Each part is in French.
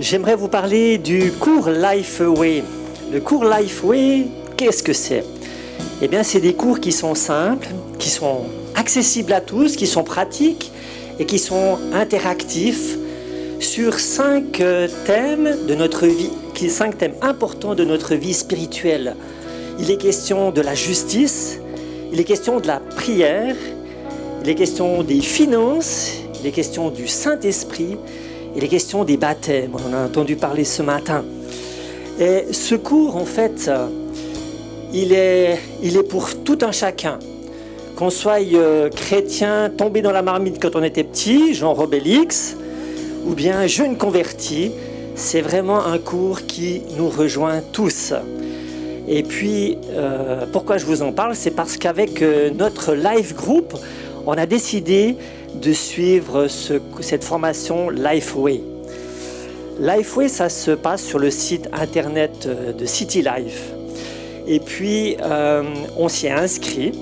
J'aimerais vous parler du cours Lifeway. Le cours Lifeway, qu'est-ce que c'est? Eh bien, c'est des cours qui sont simples, qui sont accessibles à tous, qui sont pratiques et qui sont interactifs sur 5 thèmes de notre vie, 5 thèmes importants de notre vie spirituelle. Il est question de la justice, il est question de la prière, il est question des finances, il est question du Saint-Esprit, il est question des baptêmes. On en a entendu parler ce matin. Et ce cours, en fait, il est pour tout un chacun. Qu'on soit chrétien, tombé dans la marmite quand on était petit, Jean Robélix, ou bien jeune converti, c'est vraiment un cours qui nous rejoint tous. Et puis, pourquoi je vous en parle? C'est parce qu'avec notre live group, on a décidé de suivre cette formation Lifeway. Lifeway, ça se passe sur le site internet de City Life. Et puis, on s'y est inscrit.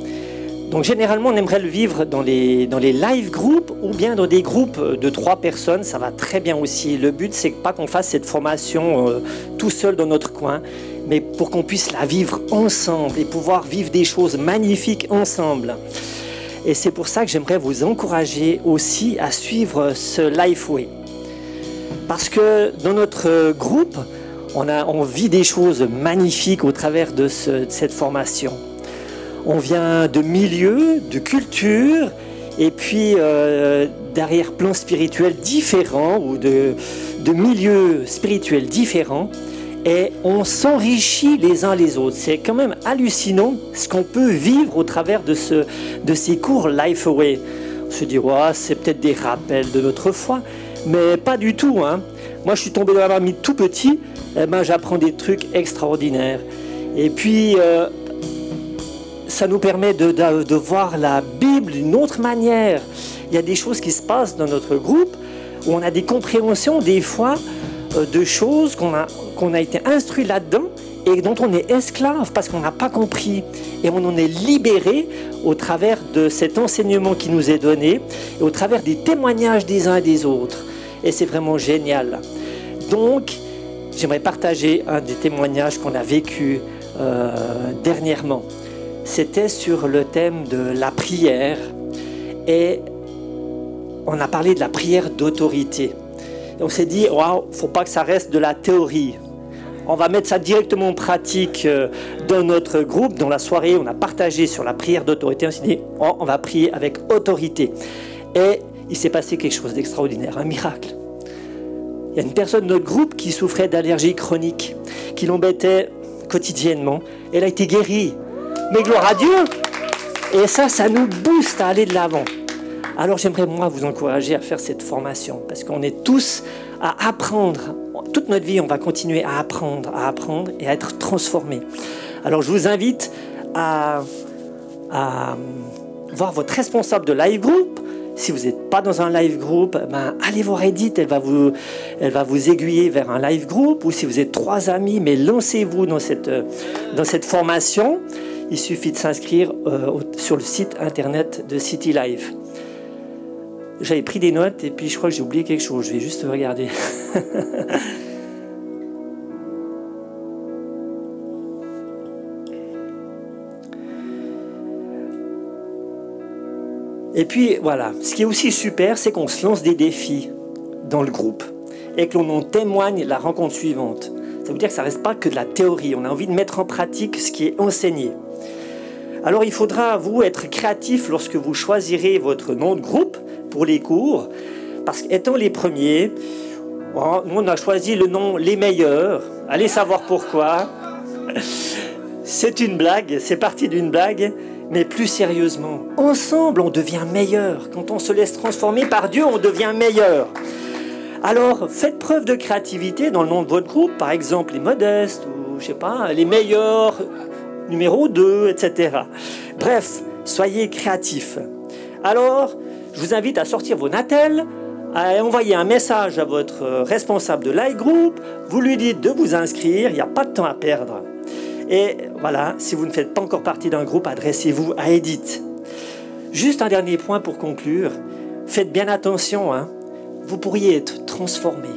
Donc, généralement, on aimerait le vivre dans les live groups ou bien dans des groupes de 3 personnes. Ça va très bien aussi. Le but, c'est pas qu'on fasse cette formation tout seul dans notre coin, mais pour qu'on puisse la vivre ensemble et pouvoir vivre des choses magnifiques ensemble. Et c'est pour ça que j'aimerais vous encourager aussi à suivre ce Lifeway. Parce que dans notre groupe, on vit des choses magnifiques au travers de cette formation. On vient de milieux, de cultures, et puis d'arrière-plans spirituels différents ou de milieux spirituels différents. Et on s'enrichit les uns les autres. C'est quand même hallucinant ce qu'on peut vivre au travers de ces cours Lifeway. On se dit, ouais, c'est peut-être des rappels de notre foi, mais pas du tout. Hein. Moi, je suis tombé dans la marmite tout petit, eh ben, j'apprends des trucs extraordinaires. Et puis, ça nous permet de voir la Bible d'une autre manière. Il y a des choses qui se passent dans notre groupe où on a des compréhensions des fois de choses qu'on a été instruit là-dedans et dont on est esclave parce qu'on n'a pas compris. Et on en est libéré au travers de cet enseignement qui nous est donné et au travers des témoignages des uns et des autres. Et c'est vraiment génial. Donc, j'aimerais partager un des témoignages qu'on a vécu dernièrement. C'était sur le thème de la prière et on a parlé de la prière d'autorité. On s'est dit, waouh, faut pas que ça reste de la théorie. On va mettre ça directement en pratique dans notre groupe. Dans la soirée, on a partagé sur la prière d'autorité. On s'est dit, oh, on va prier avec autorité. Et il s'est passé quelque chose d'extraordinaire, un miracle. Il y a une personne de notre groupe qui souffrait d'allergie chronique, qui l'embêtait quotidiennement. Elle a été guérie. Mais gloire à Dieu! Et ça nous booste à aller de l'avant. Alors j'aimerais moi vous encourager à faire cette formation parce qu'on est tous à apprendre. Toute notre vie, on va continuer à apprendre et à être transformés. Alors je vous invite à voir votre responsable de live group. Si vous n'êtes pas dans un live group, ben, allez voir Edith, elle va vous aiguiller vers un live group. Ou si vous êtes 3 amis, mais lancez-vous dans cette formation. Il suffit de s'inscrire sur le site internet de City Life. J'avais pris des notes et puis je crois que j'ai oublié quelque chose. Je vais juste regarder. Et puis voilà, ce qui est aussi super, c'est qu'on se lance des défis dans le groupe et que l'on en témoigne la rencontre suivante. Ça veut dire que ça ne reste pas que de la théorie. On a envie de mettre en pratique ce qui est enseigné. Alors il faudra, vous, être créatif lorsque vous choisirez votre nom de groupe pour les cours, parce qu'étant les premiers, nous on a choisi le nom Les Meilleurs. Allez savoir pourquoi. C'est une blague, c'est parti d'une blague, mais plus sérieusement, ensemble on devient meilleur. Quand on se laisse transformer par Dieu, on devient meilleur. Alors faites preuve de créativité dans le nom de votre groupe, par exemple les modestes, ou je sais pas, les meilleurs, numéro 2, etc. Bref, soyez créatifs. Alors, je vous invite à sortir vos natels, à envoyer un message à votre responsable de live group, vous lui dites de vous inscrire, il n'y a pas de temps à perdre. Et voilà, si vous ne faites pas encore partie d'un groupe, adressez-vous à Edith. Juste un dernier point pour conclure, faites bien attention, hein. Vous pourriez être transformé.